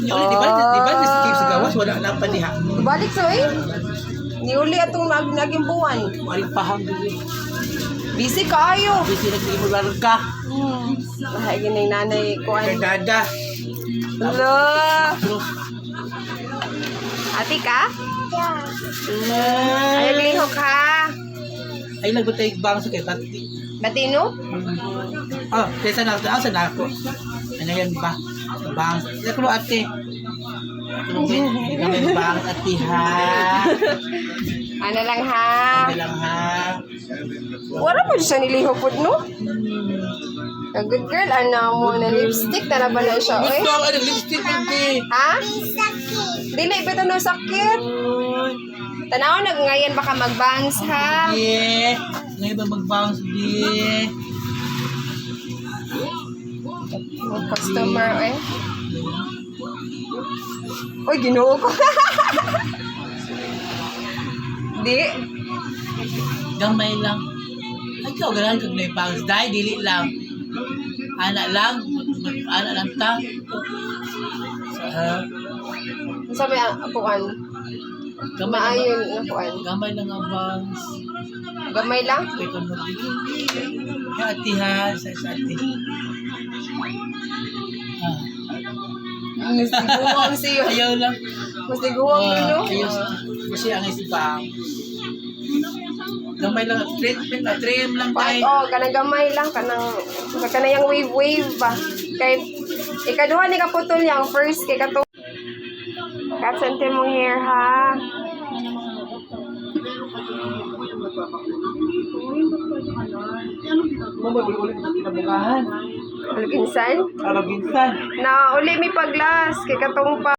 Di ba, Steve sa gawas, wala lang pa diha. Balik so eh. Niuli atong naging buwan. Walang pahang dili. Busy kaayo. Kasi nagsimod lang ka. Bahay gining nanay ko Kay ay. dada. Hello. Ati ka? Ay lihok ha. Ay nagbutay bang sa kay Pati. Batino? Ah, kaysa na sa nako. Ano yan ba? Bang. Ya kulo ate. Kami bang ate ha. Ano lang ha? Kami lang ha. Wala po siya nilihok po no? A good girl, ano mo na lipstick, tala ba na siya, oy? Gusto ang ano, lipstick hindi. Ha? Dili, ito no sakit. Tanaw, ngayon baka mag-bangs ha? Yeah. Ngayon ba mag-bounce di? Customer, eh. Uy, ginoo ko. Di. Gamay lang. Ay, ikaw ganahan kag may bounce. Dahil dili lang. Anak lang. Anak lang ta. Sabi apuan. Gamay lang. Maayon apuan. Gamay lang ang bounce. Gamay lang. Kaya kung magbigay. Ya ati ha. Sa ati. Mas tiguwang siyo. Ayaw lang. Mas tiguwang no? Ayaw. Kasi ang isbang. Gamay lang. Trim lang tayo. Oh, kanang gamay lang, kanang yung wave ba. Kay ikaduha ni kaputol yang first kay kato. Cut sente mong hair ha. Ulit na kinabukahan. Alginsan. Araginsan. Na uli mi paglas kay katong pa